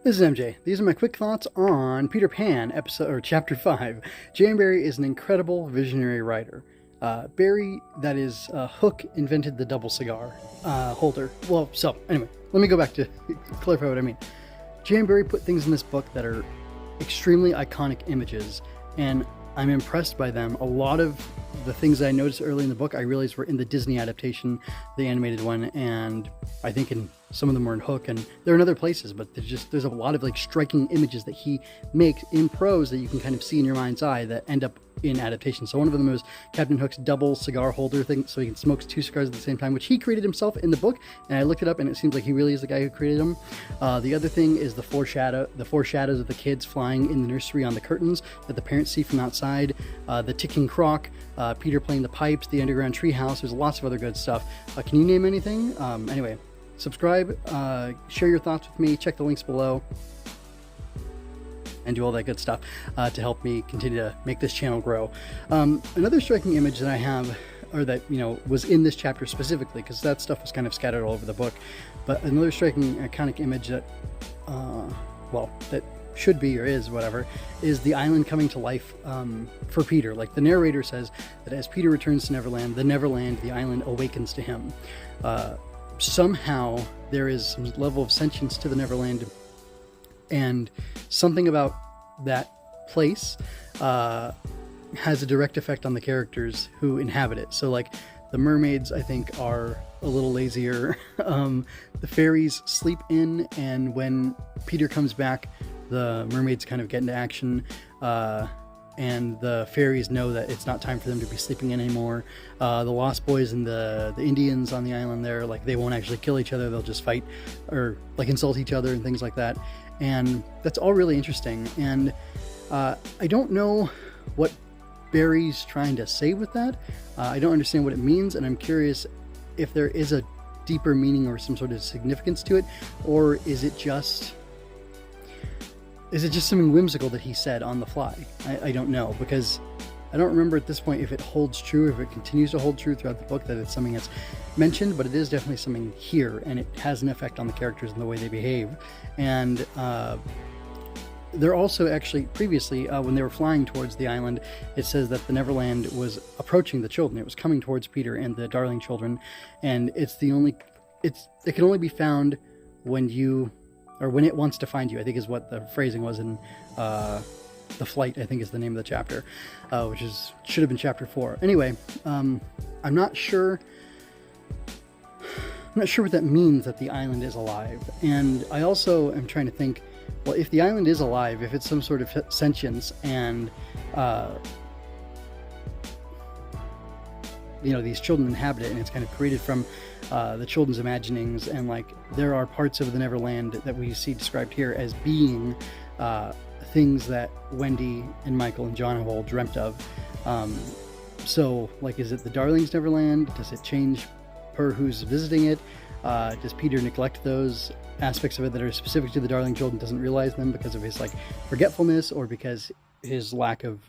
This is MJ. These are my quick thoughts on Peter Pan, chapter 5. Barrie is an incredible visionary writer. Barrie, that is, Hook invented the double cigar holder. Well, so anyway, let me go back to clarify what I mean. Barrie put things in this book that are extremely iconic images, and I'm impressed by them. A lot of the things I noticed early in the book I realized were in the Disney adaptation, the animated one, and I think in some of them were in Hook, and they're in other places, but there's a lot of like striking images that he makes in prose that you can kind of see in your mind's eye that end up in adaptation. So one of them was Captain Hook's double cigar holder thing, so he can smoke 2 cigars at the same time, which he created himself in the book, and I looked it up and it seems like he really is the guy who created them. The other thing is the four shadows of the kids flying in the nursery on the curtains that the parents see from outside, the ticking clock, Peter playing the pipes, the underground treehouse. There's lots of other good stuff. Can you name anything? Anyway, subscribe, share your thoughts with me, check the links below, and do all that good stuff to help me continue to make this channel grow. Another striking image that I have, or that, was in this chapter specifically, because that stuff was kind of scattered all over the book, but another striking iconic image that, that should be, or is, whatever, is the island coming to life for Peter. Like the narrator says that as Peter returns to Neverland, the island awakens to him. Somehow there is some level of sentience to the Neverland, and something about that place has a direct effect on the characters who inhabit it. So like the mermaids, I think, are a little lazier. The fairies sleep in, and when Peter comes back, the mermaids kind of get into action, and the fairies know that it's not time for them to be sleeping in anymore. The Lost Boys and the Indians on the island there, like, they won't actually kill each other, they'll just fight or like insult each other and things like that. And that's all really interesting. And I don't know what Barrie's trying to say with that. I don't understand what it means, and I'm curious if there is a deeper meaning or some sort of significance to it, or is it just something whimsical that he said on the fly? I don't know, because I don't remember at this point if it holds true, if it continues to hold true throughout the book, that it's something that's mentioned, but it is definitely something here, and it has an effect on the characters and the way they behave. And they're also actually, previously, when they were flying towards the island, it says that the Neverland was approaching the children. It was coming towards Peter and the darling children, and it can only be found when it wants to find you, I think is what the phrasing was in The Flight, I think is the name of the chapter, which should have been chapter 4. Anyway, I'm not sure what that means, that the island is alive. And I also am trying to think, well, if the island is alive, if it's some sort of sentience, and these children inhabit it, and it's kind of created from the children's imaginings, and like there are parts of the Neverland that we see described here as being things that Wendy and Michael and John have all dreamt of. So like, is it the Darlings' Neverland? Does it change per who's visiting it? Does Peter neglect those aspects of it that are specific to the darling children, doesn't realize them because of his like forgetfulness, or because his lack of,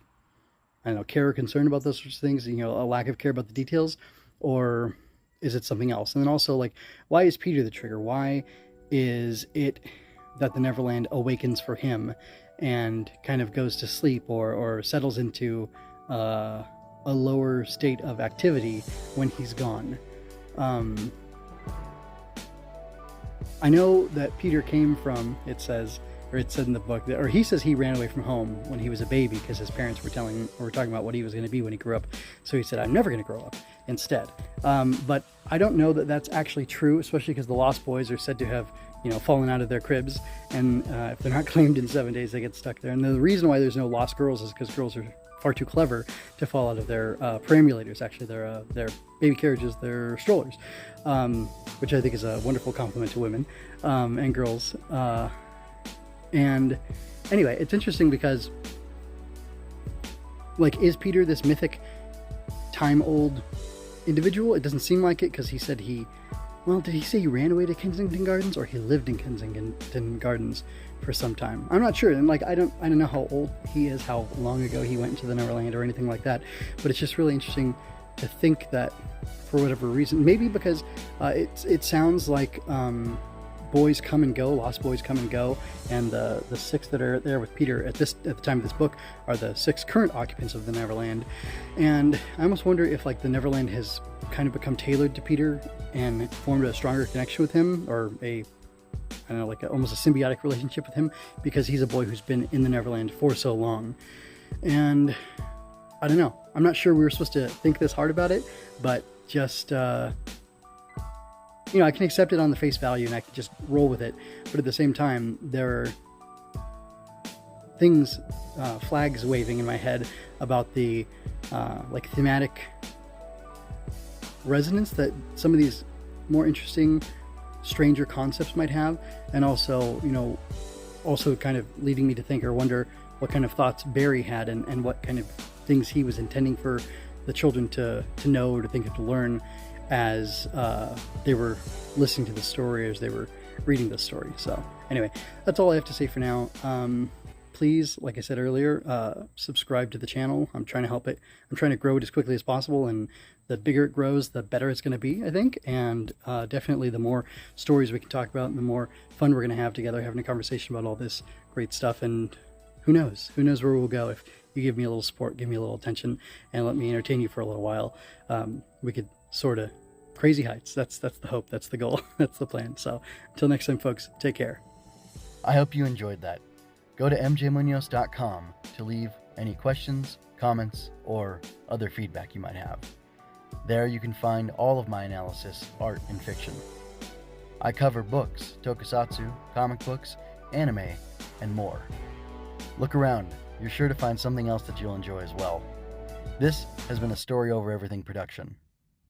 I don't know, care or concern about those sorts of things, a lack of care about the details? Or is it something else? And then also, like, why is Peter the trigger? Why is it that the Neverland awakens for him and kind of goes to sleep or settles into a lower state of activity when he's gone? I know that Peter came from, it said in the book, or he says he ran away from home when he was a baby because his parents were talking about what he was going to be when he grew up. So he said, I'm never going to grow up, instead. But I don't know that that's actually true, especially because the Lost Boys are said to have, fallen out of their cribs, and if they're not claimed in 7 days, they get stuck there. And the reason why there's no lost girls is because girls are far too clever to fall out of their perambulators, actually, their baby carriages, their strollers, which I think is a wonderful compliment to women and girls. And anyway, it's interesting because, like, is Peter this mythic, time-old individual? It doesn't seem like it, because he said did he say he ran away to Kensington Gardens, or he lived in Kensington Gardens for some time? I'm not sure, and like I don't know how old he is, how long ago he went into the Neverland, or anything like that. But it's just really interesting to think that, for whatever reason, maybe because it sounds like boys come and go, lost boys come and go, and the 6 that are there with Peter at the time of this book are the 6 current occupants of the Neverland. And I almost wonder if like the Neverland has kind of become tailored to Peter and formed a stronger connection with him, or almost a symbiotic relationship with him, because he's a boy who's been in the Neverland for so long. And I don't know, I'm not sure we were supposed to think this hard about it, but just I can accept it on the face value and I can just roll with it. But at the same time, there are things, flags waving in my head about the thematic resonance that some of these more interesting, stranger concepts might have, and also kind of leading me to think or wonder what kind of thoughts Barrie had and what kind of things he was intending for the children to know, or to think, or to learn as they were listening to the story, as they were reading the story. So anyway, that's all I have to say for now. Please, like I said earlier, subscribe to the channel. I'm trying to help it. I'm trying to grow it as quickly as possible, and the bigger it grows, the better it's going to be, I think. And definitely the more stories we can talk about, and the more fun we're going to have together having a conversation about all this great stuff. And who knows where we'll go if you give me a little support, give me a little attention, and let me entertain you for a little while. We could sort of crazy heights. That's the hope. That's the goal. That's the plan. So until next time, folks, take care. I hope you enjoyed that. Go to mjmunoz.com to leave any questions, comments, or other feedback you might have. There you can find all of my analysis, art, and fiction. I cover books, tokusatsu, comic books, anime, and more. Look around. You're sure to find something else that you'll enjoy as well. This has been a Story Over Everything production.